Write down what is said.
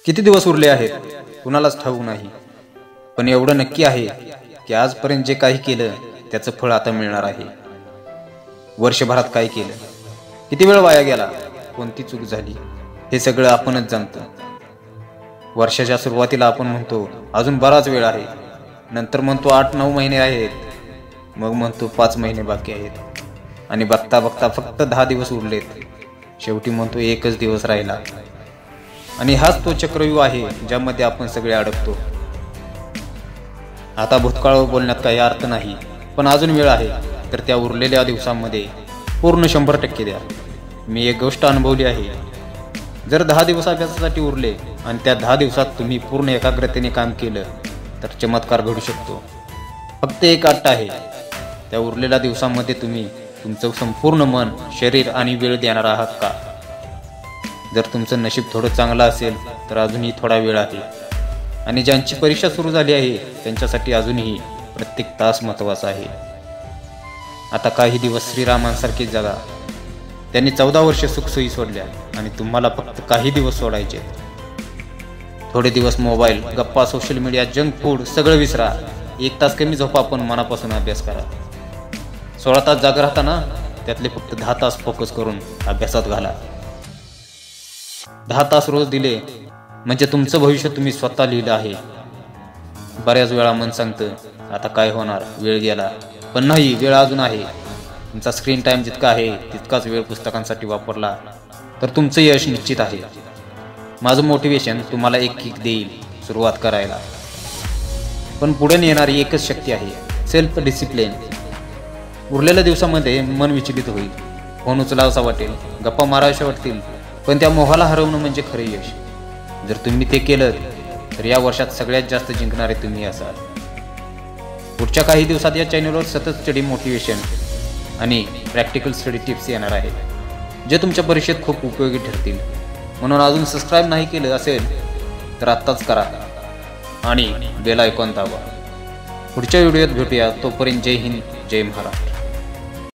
किती दिवस उरले आहेत कुणालाच ठाऊक नाही, पण एवढं नक्की आहे की आजपर्यंत जे काही केलं त्याचं फळ आता मिळणार आहे. वर्षभरात काय केलं, किती वेळ वाया गेला, कोणती चूक झाली, हे सगळं आपणच जाणतो. वर्षाच्या सुरुवातीला आपण म्हणतो अजून बराच वेळ आहे, नंतर म्हणतो 8-9 महिने आहेत, मग म्हणतो 5 महिने बाकी आहेत, आणि बघता बघता फक्त 10 दिवस उरलेत. शेवटी म्हणतो एकच दिवस राहिला. आणि हाच तो चक्रव्यूह आहे ज्यामध्ये आपण सगळे अडकतो. आता भूतकाळावर बोलण्यात काही अर्थ नाही, पण अजून वेळ आहे, तर त्या उरलेल्या दिवसांमध्ये पूर्ण 100% द्या. मी एक गोष्ट अनुभवली आहे. जर 10 दिवस अभ्यासासाठी उरले आणि त्या 10 दिवसात तुम्ही पूर्ण एकाग्रतेने काम केलं तर चमत्कार घडू शकतो. फक्त एक अट आहे, त्या उरलेल्या दिवसांमध्ये तुम्ही तुमचं संपूर्ण मन, शरीर आणि वेळ देणार आहात का? जर तुमचं नशीब थोडं चांगलं असेल तर अजूनही थोडा वेळ आहे, आणि ज्यांची परीक्षा सुरू झाली आहे त्यांच्यासाठी अजूनही प्रत्येक तास महत्त्वाचा आहे. आता काही दिवस श्रीरामांसारखे जगा. त्यांनी 14 वर्षे सुखसोयी सोडल्या आणि तुम्हाला फक्त काही दिवस सोडायचे. थोडे दिवस मोबाईल, गप्पा, सोशल मीडिया, जंक फूड सगळं विसरा. 1 तास कमी झोपा, पण मनापासून अभ्यास करा. 16 तास जागा राहता ना, त्यातले फक्त 10 तास फोकस करून अभ्यासात घाला. 10 तास रोज दिले म्हणजे तुमचं भविष्य तुम्ही स्वतः लिहिलं आहे. बऱ्याच वेळा मन सांगतं आता काय होणार, वेळ गेला, पण नाही, वेळ अजून आहे. तुमचा स्क्रीन टाइम जितका आहे तितकाच वेळ पुस्तकांसाठी वापरला तर तुमचं यश निश्चित आहे. माझं मोटिवेशन तुम्हाला एक किक देईल सुरुवात करायला. पण पुढे येणारी एकच शक्ती आहे, सेल्फ डिसिप्लिन. उरलेल्या दिवसामध्ये मन विचलित होईल, फोन उचलावासा वाटेल, गप्पा माराव्याशा वाटतील, पण त्या मोहाला हरवणं म्हणजे खरे यश. जर तुम्ही ते केलं तर या वर्षात सगळ्यात जास्त जिंकणारे तुम्ही असाल. पुढच्या काही दिवसात या चॅनलवर सतत स्टडी मोटिवेशन आणि प्रॅक्टिकल स्टडी टिप्स येणार आहेत, जे तुमच्या परीक्षेत खूप उपयोगी ठरतील. म्हणून अजून सबस्क्राईब नाही केलं असेल तर आत्ताच करा आणि बेल आयकॉन दाबा. पुढच्या व्हिडिओत भेटूया. तोपर्यंत जय हिंद, जय महाराष्ट्र.